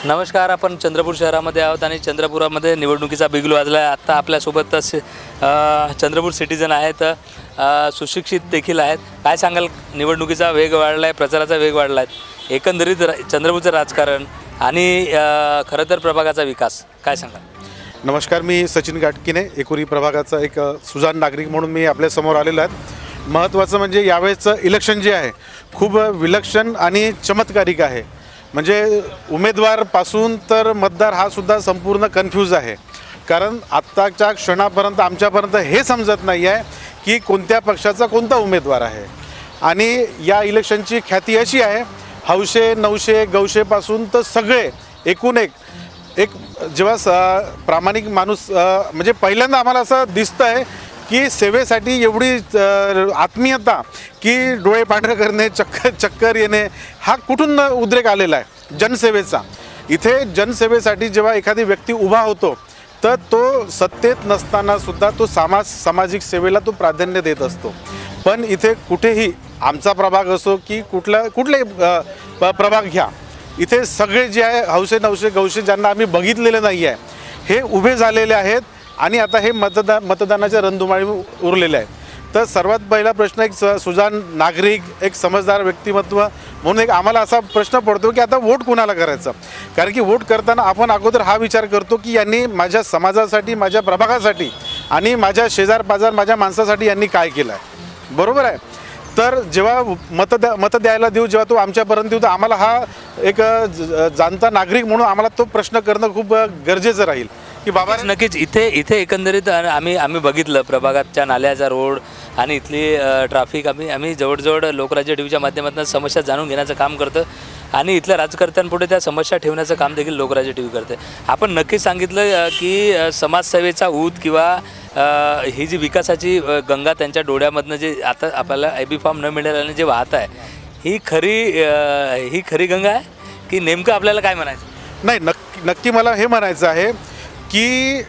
नमस्कार. आपण चंद्रपूर शहरामध्ये आहोत आणि चंद्रपुरामध्ये निवडणुकीचा बिगुल वाजला आहे. आत्ता आपल्यासोबतच चंद्रपूर सिटीजन आहेत, सुशिक्षित देखील आहेत. काय सांगाल, निवडणुकीचा वेग वाढला आहे, प्रचाराचा वेग वाढला आहे, एकंदरीत चंद्रपूरचं राजकारण आणि खरं तर प्रभागाचा विकास काय सांगाल? नमस्कार, मी सचिन गाटकीने, एकुरी प्रभागाचा एक सुजाण नागरिक म्हणून मी आपल्यासमोर आलेलो आहे. महत्त्वाचं म्हणजे यावेळेचं इलेक्शन जे आहे खूप विलक्षण आणि चमत्कारिक आहे. म्हणजे उमेदवारपासून तर मतदार हा सुद्धा संपूर्ण कन्फ्यूज आहे. कारण आत्ताच्या क्षणापर्यंत आमच्यापर्यंत हे समजत नाही आहे की कोणत्या पक्षाचा कोणता उमेदवार आहे. आणि या इलेक्शनची ख्याती अशी आहे, हौशे नवशे गवशेपासून तर सगळे एकूण एक जेव्हा प्रामाणिक माणूस म्हणजे पहिल्यांदा आम्हाला असं दिसतं आहे की सेवेसाठी एवढी आत्मीयता की डोळे पांढरे करणे, चक्कर येणे, हा कुठून उद्रेक आलेला आहे जनसेवेचा. इथे जनसेवेसाठी जेव्हा एखादी व्यक्ती उभा होतो तर तो सत्तेत नसतानासुद्धा तो सामाजिक सेवेला तो प्राधान्य देत असतो. पण इथे कुठेही आमचा प्रभाग असो की कुठलाही प्रभाग घ्या, इथे सगळे जे आहे हौशे नवशे गवशे ज्यांना आम्ही बघितलेलं नाही आहे हे उभे झालेले आहेत आणि आता हे मतदानाच्या रणधुमाळी उरलेले आहेत. तर सर्वात पहिला प्रश्न, एक सुजाण नागरिक, एक समजदार व्यक्तिमत्व म्हणून एक आम्हाला असा प्रश्न पडतो की आता वोट कुणाला करायचं. कारण की वोट करताना आपण अगोदर हा विचार करतो की यांनी माझ्या समाजासाठी, माझ्या प्रभागासाठी आणि माझ्या शेजारपाजार, माझ्या माणसासाठी यांनी काय केलं आहे. बरोबर आहे. तर जेव्हा मत द्यायला देऊ, जेव्हा तो आमच्यापर्यंत येऊ, तर आम्हाला हा एक जाणता नागरिक म्हणून आम्हाला तो प्रश्न करणं खूप गरजेचं राहील की बाबा नक्कीच इथे एकंदरीत आम्ही बघितलं प्रभागाच्या नाल्याचा रोड आणि इथली ट्रॅफिक. आम्ही जवळजवळ लोकराज्य टीव्हीच्या माध्यमातून समस्या जाणून घेण्याचं काम करतं आणि इथल्या राजकर्त्यांपुढे त्या समस्या ठेवण्याचं काम देखील लोकराज्य टीव्ही करते. आपण नक्कीच सांगितलं की समाजसेवेचा ऊत किंवा ही जी विकासाची गंगा त्यांच्या डोळ्यामधनं जे आता आपल्याला IB फॉर्म न मिळाल्याने जे वाहत आहे, ही खरी गंगा आहे की नेमकं आपल्याला काय म्हणायचं? नाही, नक्की मला हे म्हणायचं आहे की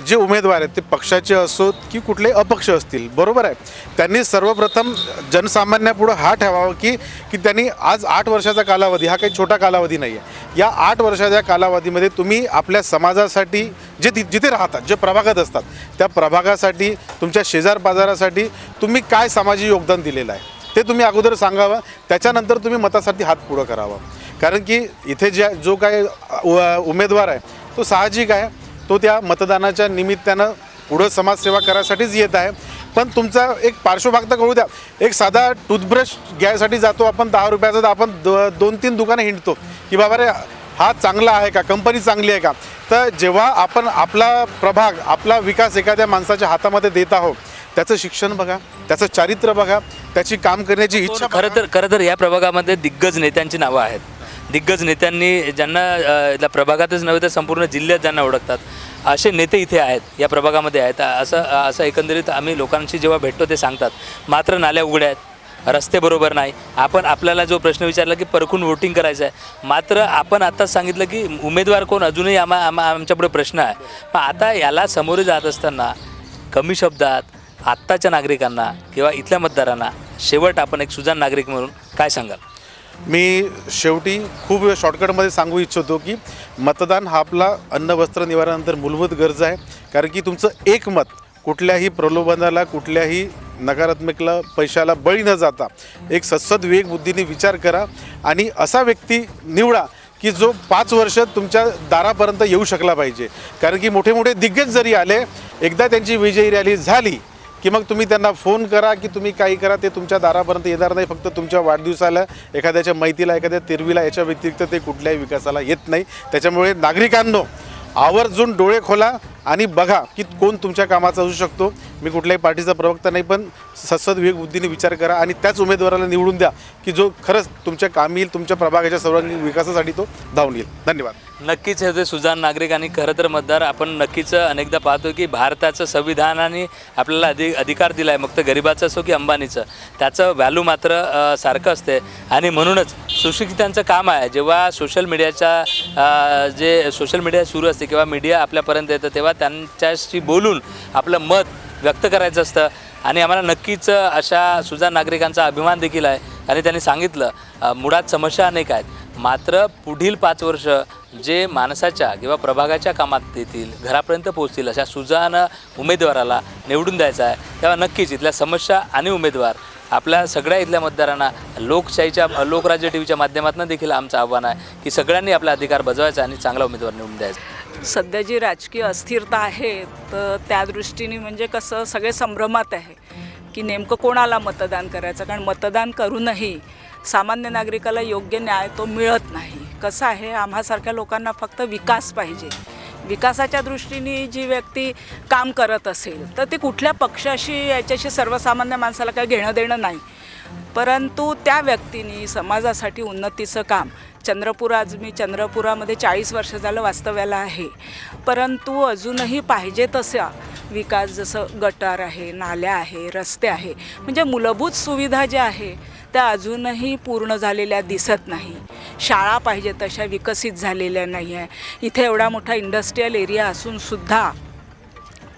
जे उमेदवार आहेत ते पक्षाचे असोत की कुठले अपक्ष असतील, बरोबर आहे, त्यांनी सर्वप्रथम जनसामान्यापुढं हा ठेवावं की त्यांनी आज 8 वर्षाचा कालावधी, हा काही छोटा कालावधी नाही आहे. या 8 वर्षाच्या कालावधीमध्ये तुम्ही आपल्या समाजासाठी जिथे राहतात, जे प्रभागात असतात, त्या प्रभागासाठी, तुमच्या शेजारपाजारासाठी तुम्ही काय सामाजिक योगदान दिलेलं आहे ते तुम्ही अगोदर सांगावं. त्याच्यानंतर तुम्ही मतासाठी हात पुढं करावा. कारण की इथे जो काय उमेदवार आहे तो साहजिक आहे, तो त्या मतदानाच्या निमित्तानं पुढं समाजसेवा करायसाठीच येत आहे. पण तुमचा एक पार्श्वभाग तर कळू द्या. एक साधा टूथब्रश घ्यायसाठी जातो आपण 10 रुपयाचा, तर आपण 2-3 दुकानं हिंडतो की बाबा रे हा चांगला आहे का, कंपनी चांगली आहे का. तर जेव्हा आपण आपला प्रभाग, आपला विकास एखाद्या माणसाच्या हातामध्ये देत आहोत, त्याचं शिक्षण बघा, त्याचं चारित्र्य बघा, त्याची काम करण्याची इच्छा. खरं तर या प्रभागामध्ये दिग्गज नेत्यांची नावं आहेत. दिग्गज नेत्यांनी ज्यांना प्रभागातच नव्हे तर संपूर्ण जिल्ह्यात ज्यांना ओळखतात, असे नेते इथे आहेत, या प्रभागामध्ये आहेत. असं एकंदरीत आम्ही लोकांशी जेव्हा भेटतो ते सांगतात. मात्र नाल्या उघड्या आहेत, रस्ते बरोबर नाही. आपल्याला जो प्रश्न विचारला की परखून वोटिंग करायचं आहे, मात्र आपण आत्ताच सांगितलं की उमेदवार कोण अजूनही आमच्यापुढे प्रश्न आहे. पण आता याला सामोरे जात असताना कमी शब्दात आत्ताच्या नागरिकांना किंवा इथल्या मतदारांना शेवट आपण एक सुजाण नागरिक म्हणून काय सांगाल? मी शेवटी खूप शॉर्टकटमध्ये सांगू इच्छितो की मतदान हा आपला अन्न वस्त्र निवारणानंतर मूलभूत गरज आहे. कारण की तुमचं एक मत कुठल्याही प्रलोभनाला, कुठल्याही नकारात्मकला, पैशाला बळी न जाता एक सद्सद विवेक बुद्धीने विचार करा आणि असा व्यक्ती निवडा की जो 5 वर्ष तुमच्या दारापर्यंत येऊ शकला पाहिजे. कारण की मोठे मोठे दिग्गज जरी आले, एकदा त्यांची विजयी रॅली झाली की मग तुम्ही त्यांना फोन करा की तुम्ही काही करा, ते तुमच्या दारापर्यंत येणार नाही. फक्त तुमच्या वाढदिवसाला, एखाद्याच्या मैतीला, एखाद्या तिरवीला, याच्या व्यतिरिक्त ते कुठल्याही विकासाला येत नाही. त्याच्यामुळे नागरिकांनो, आवर्जून डोळे खोला आणि बघा की कोण तुमच्या कामाचा असू शकतो. मी कुठल्याही पार्टीचा प्रवक्ता नाही, पण सद्सद विवेक बुद्धीने विचार करा आणि त्याच उमेदवाराला निवडून द्या की जो खरंच तुमच्या कामी येईल, तुमच्या प्रभागाच्या सर्वांगीण विकासासाठी तो धावून येईल. धन्यवाद. नक्कीच हे ते सुजाण नागरिक आणि खरं तर मतदार. आपण नक्कीच अनेकदा पाहतो की भारताचं संविधानाने आपल्याला अधिकार दिला आहे, मग तर गरिबाचं असो की अंबानीचं, त्याचं व्हॅल्यू मात्र सारखं असते. आणि म्हणूनच सुशिक्षितांचं काम आहे, जेव्हा सोशल मीडिया सुरू असते किंवा मीडिया आपल्यापर्यंत येतं, तेव्हा त्यांच्याशी बोलून आपलं मत व्यक्त करायचं असतं. आणि आम्हाला नक्कीच अशा सुजाण नागरिकांचा अभिमान देखील आहे. आणि त्यांनी सांगितलं मुळात समस्या अनेक आहेत, मात्र पुढील 5 वर्ष जे माणसाच्या किंवा प्रभागाच्या कामात येतील, घरापर्यंत पोहोचतील अशा सुजाण उमेदवाराला निवडून द्यायचा आहे. तेव्हा नक्कीच इथल्या समस्या आणि उमेदवार आपल्या सगळ्या इथल्या मतदारांना लोकराज्य टीव्हीच्या माध्यमातून देखील आमचं आव्हान आहे की सगळ्यांनी आपला अधिकार बजवायचा आणि चांगला उमेदवार निवडून द्यायचा. सध्या जी राजकीय अस्थिरता आहे तर त्या दृष्टीने म्हणजे कसं सगळे संभ्रमात आहे की नेमकं कोणाला मतदान करायचं, कारण मतदान करूनही सामान्य नागरिकाला योग्य न्याय तो मिळत नाही. कसं आहे, आम्हासारख्या लोकांना फक्त विकास पाहिजे. विकासाच्या दृष्टीने जी व्यक्ती काम करत असेल तर ती कुठल्या पक्षाशी याच्याशी सर्वसामान्य माणसाला काही घेणं देणं नाही, परंतु त्या व्यक्तीने समाजासाठी उन्नतीचं काम आज मी चंद्रपुरामध्ये 40 वर्ष झालं वास्तव्याला आहे, परंतु अजूनही पाहिजे तसा विकास जसं गटार आहे, नाल्या आहे, रस्ते आहे, म्हणजे मूलभूत सुविधा ज्या आहे त्या अजूनही पूर्ण झालेल्या दिसत नाही. शाळा पाहिजे तशा विकसित झालेल्या नाही आहे. इथे एवढा मोठा इंडस्ट्रीयल एरिया असूनसुद्धा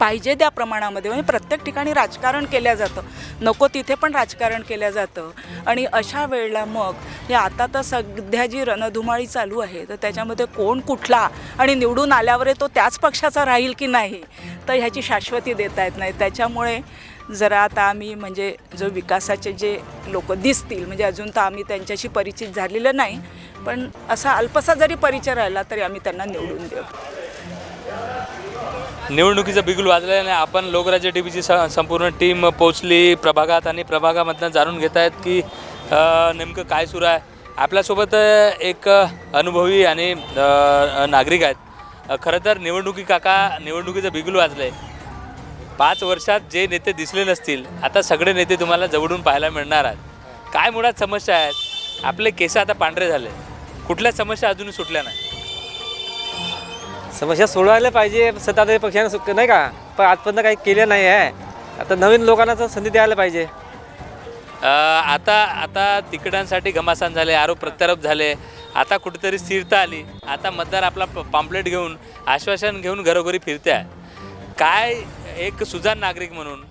पाहिजे त्या प्रमाणामध्ये म्हणजे प्रत्येक ठिकाणी राजकारण केलं जातं, नको तिथे पण राजकारण केलं जातं. आणि अशा वेळेला मग हे आता तर सध्या जी रणधुमाळी चालू आहे तर त्याच्यामध्ये कोण कुठला आणि निवडून आल्यावर तो त्याच पक्षाचा राहील की नाही तर ह्याची शाश्वती देता येत नाही. त्याच्यामुळे जरा आता आम्ही म्हणजे जो विकासाचे जे लोक दिसतील म्हणजे अजून तर आम्ही त्यांच्याशी परिचित झालेलं नाही, पण असा अल्पसा जरी परिचय राहिला तरी आम्ही त्यांना निवडून देऊ. निवडणुकीचं बिगुल वाजल्याने आपण लोकराज्य टीव्हीची संपूर्ण टीम पोचली प्रभागात आणि प्रभागामधनं जाणून घेत आहेत की नेमकं काय सुरू आहे. आपल्यासोबत एक अनुभवी आणि नागरिक आहेत. खरं तर निवडणुकीचं बिगुल वाजलं आहे. 5 वर्षात जे नेते दिसले नसतील आता सगळे नेते तुम्हाला जवळून पाहायला मिळणार आहेत. काय मुळात समस्या आहेत? आपले केस आता पांढरे झाले, कुठल्या समस्या अजूनही सुटल्या नाही? समस्या सोडवायला पाहिजे सत्ताधारी पक्षाने नाही का, पण आजपर्यंत काही केलं नाही आहे. आता नवीन लोकांना तर संधी द्यायला पाहिजे. आता तिकिटांसाठी घमासान झाले, आरोप प्रत्यारोप झाले, आता कुठेतरी स्थिरता आली. आता मतदार आपला पॉम्पलेट घेऊन आश्वासन घेऊन घरोघरी फिरते आहे. काय एक सुजाण नागरिक म्हणून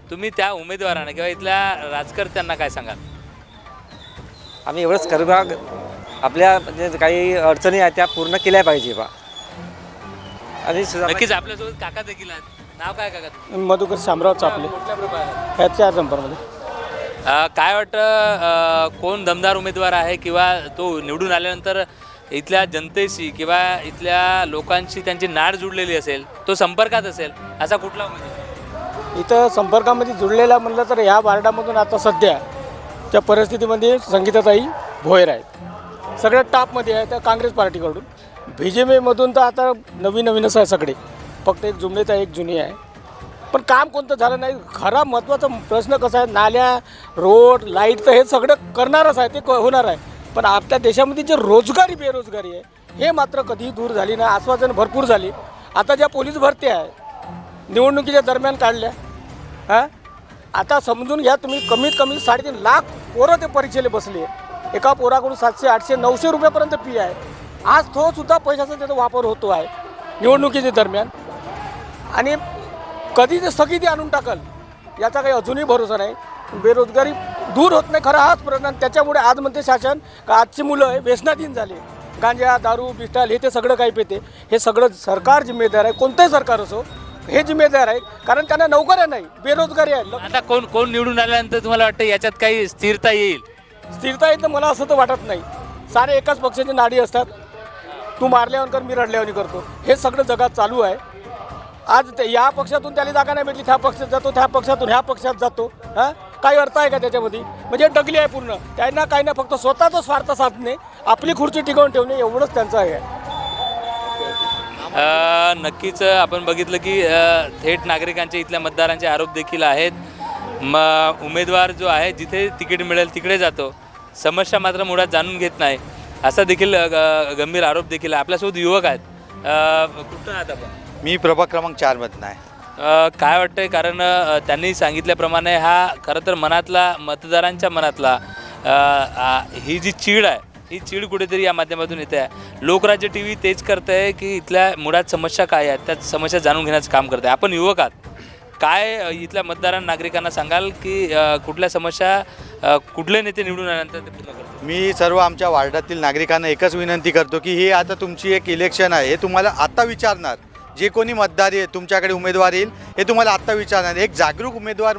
तुम्ही त्या उमेदवारांना किंवा इथल्या राजकर्त्यांना काय सांगाल? आम्ही एवढंच करू, आपल्या म्हणजे काही अडचणी आहेत त्या पूर्ण केल्या पाहिजे बा. आणि नक्कीच आपल्यासोबत काका देखील आहेत. नाव काय काका? मधुकर शामराव चापले. कुठल्या प्रभागात? ह्या 4 नंबरमध्ये. काय वाटतं कोण दमदार उमेदवार आहे किंवा तो निवडून आल्यानंतर इथल्या जनतेशी किंवा इथल्या लोकांशी त्यांची नाळ जुडलेली असेल, तो संपर्कात असेल, असा कुठला उमेदवार? इथं संपर्कामध्ये जुळलेला म्हणलं तर ह्या वार्डामधून आता सध्याच्या परिस्थितीमध्ये संगीताताई भोयर आहेत. सगळ्यात टॉपमध्ये आहे त्या काँग्रेस पार्टीकडून. BJP-मधून तर आता नवीनच आहे सगळे, फक्त एक जुमलेत आहे, एक जुनी आहे, पण काम कोणतं झालं नाही. खरा महत्त्वाचा प्रश्न कसा आहे, नाल्या, रोड, लाईट तर हे सगळं करणारच आहे, ते होणार आहे, पण आपल्या देशामध्ये जे बेरोजगारी आहे हे मात्र कधीही दूर झाली नाही. आश्वासन भरपूर झाली. आता ज्या पोलीस भरत्या आहे निवडणुकीच्या दरम्यान काढल्या, आता समजून घ्या तुम्ही, कमीत कमी 3.5 लाख पोरं ते परीक्षेला बसले. एका पोराकडून 700, 800, 900 रुपयापर्यंत फी आहे. आज तो सुद्धा पैशाचा त्याचा वापर होतो आहे निवडणुकीच्या दरम्यान, आणि कधी ते स्थगिती आणून टाकल याचा काही अजूनही भरोसा नाही. बेरोजगारी दूर होत नाही, खरा हाच प्रश्न. त्याच्यामुळे आज म्हणते शासन का आजची मुलं व्यसनाधीन झाले, गांजा, दारू, बिस्टाल हे ते सगळं काही पेते. हे सगळं सरकार जिम्मेदार आहे, कोणतंही सरकार असो हे जिम्मेदार आहे, कारण त्यांना नोकऱ्या नाही, बेरोजगारी आहे. आता कोण निवडून आल्यानंतर तुम्हाला वाटतं याच्यात काही स्थिरता येईल? स्थिरता येतं मला असं तर वाटत नाही. सारे एकाच पक्षाची नाडी असतात, तू मारल्यावर कर, मी रडल्यावर करतो, हे सगळं जगात चालू आहे. आज या पक्षातून त्याला जागा नाही भेटली, त्या पक्षात जातो, त्या पक्षातून ह्या पक्षात जातो. काही अर्थ आहे का त्याच्यामध्ये? म्हणजे डगली आहे पूर्ण. त्यांना काही नाही, फक्त स्वतःचा स्वार्थ साधणे, आपली खुर्ची टिकवून ठेवणे एवढंच त्यांचं आहे. नक्कीच आपण बघितलं की थेट नागरिकांचे इथल्या मतदारांचे आरोप देखील आहेत. उमेदवार जो आहे जिथे तिकीट मिळेल तिकडे जातो, समस्या मात्र मुळात जाणून घेत नाही, असा देखील गंभीर आरोप देखील आहे. आपल्यासोबत युवक आहेत. कुठं आहात आपण? मी प्रभाग क्रमांक 4 मधनं आहे. काय वाटतंय? कारण त्यांनी सांगितल्याप्रमाणे हा खरं तर मतदारांच्या मनातला ही जी चीड आहे ही चीड कुठेतरी या माध्यमातून येते आहे. लोकराज्य टीव्ही तेच करत आहे की इथल्या मुळात समस्या काय आहेत त्या समस्या जाणून घेण्याचं काम करत आहे. आपण युवक आहात, काय इथल्या मतदारांना नागरिकांना सांगाल की कुठल्या समस्या कुठले नेते निवडून आल्यानंतर ते पूर्ण करतील? मी सर्व आमच्या वार्डातील नागरिकांना एकच विनंती करतो की हे आता तुमची एक इलेक्शन आहे, हे तुम्हाला आत्ता विचारणार. जे कोणी मतदार आहे तुमच्याकडे उमेदवार येईल हे तुम्हाला आत्ता विचारणार. एक जागरूक उमेदवार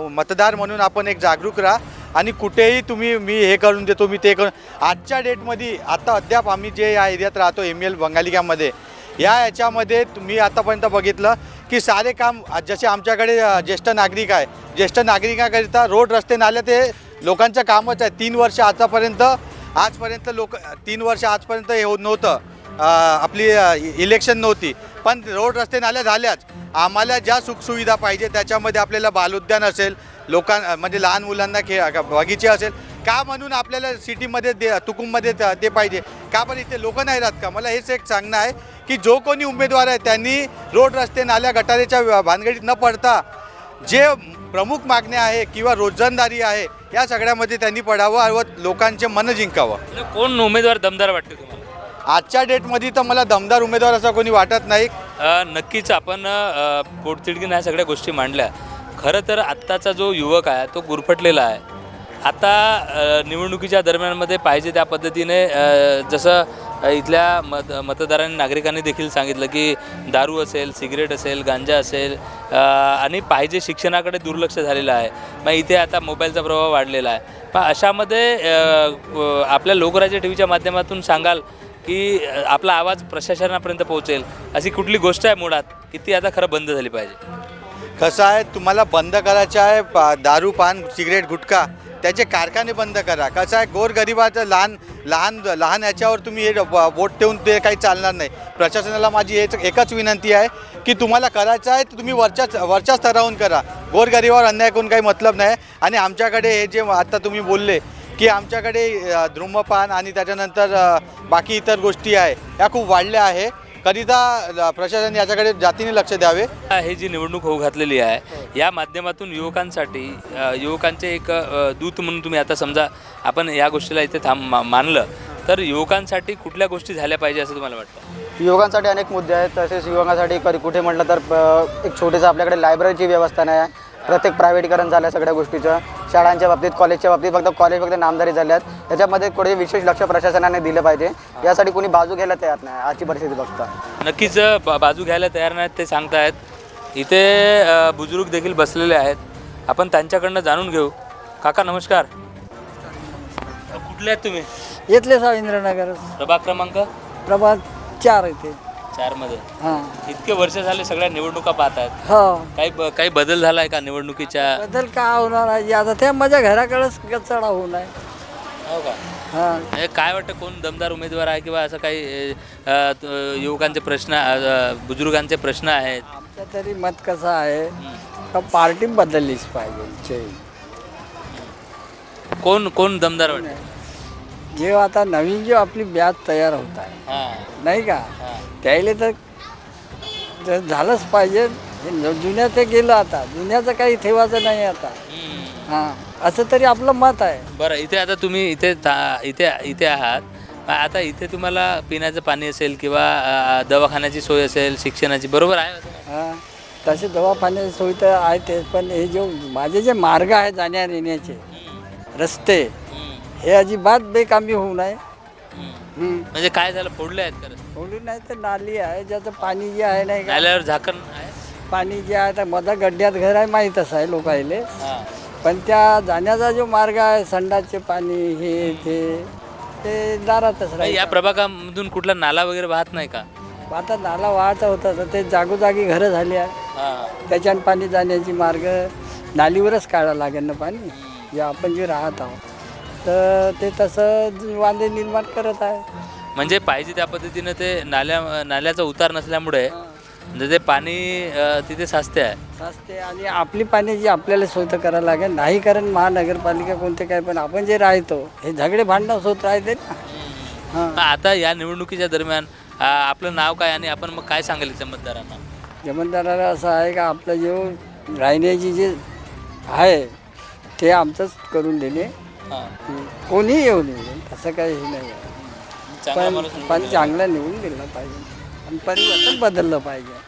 मतदार म्हणून आपण एक जागरूक राहा आणि कुठेही तुम्ही मी हे करून देतो मी ते करून. आजच्या डेटमध्ये आता अद्याप आम्ही जे या एरियात राहतो ML बंगालिकामध्ये याच्यामध्ये तुम्ही आतापर्यंत बघितलं की सारे काम जसे आमच्याकडे ज्येष्ठ नागरिक आहे, ज्येष्ठ नागरिकाकरिता रोड रस्ते नाले ते लोकांचं कामच आहे. 3 वर्ष आजपर्यंत 3 वर्ष आजपर्यंत हे होत नव्हतं. आपली इलेक्शन नव्हती पण रोड रस्ते नाल्या झाल्याच. आम्हाला ज्या सुखसुविधा पाहिजे त्याच्यामध्ये आपल्याला बालउद्यान असेल, म्हणजे लहान मुलांना बगीचे असेल का म्हणून आपल्याला सिटीमध्ये तुकुममध्ये ते पाहिजे का, पण इथे लोक नाही राहत का? मला हेच एक सांगणं आहे की जो कोणी उमेदवार आहे त्यांनी रोड रस्ते नाल्या गटारीच्या भानगडीत न पडता जे प्रमुख मागण्या आहे किंवा रोजंदारी आहे या सगळ्यामध्ये त्यांनी पडावं व लोकांचे मन जिंकावं. कोण उमेदवार दमदार वाटते तुम्हाला? आजच्या डेटमध्ये तर मला दमदार उमेदवार असा कोणी वाटत नाही. नक्कीच आपण पोटतिडकीनं ह्या सगळ्या गोष्टी मांडल्या. खरं तर आत्ताचा जो युवक आहे तो गुरफटलेला आहे. आता निवडणुकीच्या दरम्यानमध्ये पाहिजे त्या पद्धतीने जसं इथल्या मतदारांनी नागरिकांनी देखील सांगितलं की दारू असेल, सिगरेट असेल, गांजा असेल आणि पाहिजे शिक्षणाकडे दुर्लक्ष झालेलं आहे. मग इथे आता मोबाईलचा प्रभाव वाढलेला आहे. पण अशामध्ये आपल्या लोकराज्य TVच्या माध्यमातून सांगाल की आपला आवाज प्रशासनापर्यंत पोहोचेल अशी कुठली गोष्ट आहे मुळात की ती आता खरं बंद झाली पाहिजे? कसं आहे, तुम्हाला बंद करायचं आहे दारू, पान, सिगरेट, गुटखा त्याचे कारखाने बंद करा. कसं आहे, गोरगरिबाचं लहान याच्यावर तुम्ही हे वोट ठेवून ते काही चालणार नाही. प्रशासनाला माझी एकच विनंती आहे की तुम्हाला करायचं आहे तर तुम्ही वरच्या स्तरावरून करा. गोरगरिबावर अन्याय करून काही मतलब नाही. आणि आमच्याकडे हे जे आता तुम्ही बोलले की आमच्याकडे धूम्रपान आणि त्याच्यानंतर बाकी इतर गोष्टी आहे या खूप वाढल्या आहे. करिता प्रशासन याच्याकडे जातीने लक्ष द्यावे. हे जी निवडणूक होऊ घातलेली आहे या माध्यमातून युवकांसाठी युवकांचे एक दूत म्हणून तुम्ही आता समजा आपण या गोष्टीला इथे मानलं तर युवकांसाठी कुठल्या गोष्टी झाल्या पाहिजे असं तुम्हाला वाटतं? युवकांसाठी अनेक मुद्दे आहेत. तसेच युवकांसाठी कुठे म्हटलं तर एक छोटेसं आपल्याकडे लायब्ररीची व्यवस्था नाही आहे. प्रत्येक प्रायव्हेटीकरण झालं सगळ्या गोष्टीचं. शाळांच्या बाबतीत, कॉलेजच्या बाबतीत फक्त नामदारी झाल्यात. त्याच्यामध्ये थोडे विशेष लक्ष प्रशासनाने दिलं पाहिजे. यासाठी कोणी बाजू घ्यायला तयार नाही आजची परिस्थिती बघता. नक्कीच बाजू घ्यायला तयार नाहीत ते सांगतायत. इथे बुजुर्ग देखील बसलेले आहेत. आपण त्यांच्याकडनं जाणून घेऊ. काका नमस्कार. कुठले आहेत तुम्ही? येथले इंद्रनगर प्रभाग क्रमांक प्रभाग 4 येते 4 मध्ये. हां इतके वर्ष झाले सगळ्या निवडणुका पाहत आहेत. हो. काही बदल झाला आहे का निवडणुकीच्या? बदल का होणार आहे आता ते माझ्या घराकडेच चढा होऊ नये. हो का? हां. काय वाटतं कोण दमदार उमेदवार आहे किंवा असं काही युवकांचे प्रश्न बुजुर्गांचे प्रश्न आहेत? आमचं तरी मत कसं आहे का पार्टी बदललीच पाहिजे. कोण दमदार वाटतं? जे आता नवीन जो आपली बॅच तयार होत आहे हां नाही का, हां. त्याला तर झालंच पाहिजे. जुन्या ते गेलं, आता जुन्याचं काही ठेवायचं नाही आता. हां, असं तरी आपलं मत आहे. बरं, इथे आता तुम्ही इथे आहात. आता इथे तुम्हाला पिण्याचं पाणी असेल किंवा दवाखान्याची सोय असेल, शिक्षणाची, बरोबर आहे? हां, तसे दवाखान्याची सोय तर आहे ते. पण हे जो माझे जे मार्ग आहे जाण्या येण्याचे रस्ते हे अजिबात बेकामी होऊ नये. म्हणजे काय झालं, फोडले आहेत खरं? फोडली नाही तर नाली आहे ज्याचं पाणी जे आहे नाही का, नाल्यावर झाकण आहे. पाणी जे आहे तर मधा गड्ड्यात घर आहे माहीतच आहे लोकायले. हां. पण त्या जाण्याचा जो मार्ग आहे संडासचे पाणी हे ते दारातच या राहील. प्रभागामधून कुठला नाला वगैरे वाहत नाही का? आता नाला वाहता होता तर ते जागोजागी घरं झाली आहे. हां. त्याच्यानं पाणी जाण्याची मार्ग नालीवरच काढावं लागेल ना पाणी. जे आपण जे राहत आहोत तर ते तसं वांदे निर्माण करत आहे. म्हणजे पाहिजे त्या पद्धतीनं ते नाल्याचा उतार नसल्यामुळे म्हणजे ते पाणी तिथे साचते आहे. साचते आणि आपली पाण्याची आपल्याला सोय तर करायला लागेल. नाही कारण महानगरपालिका कोणते काय, पण आपण जे राहतो हे झगडे भांडणं होत राहते ना. हां, आता या निवडणुकीच्या दरम्यान आपलं नाव काय आणि आपण मग काय सांगाल त्या मतदारांना? जमतदाराला असं आहे का आपलं जे राहण्याची जे आहे ते आमचंच करून देणे. कोणी येऊ नये असं काही हे नाही आहे. पण चांगलं निवडून दिलं पाहिजे आणि परिवर्तन बदललं पाहिजे.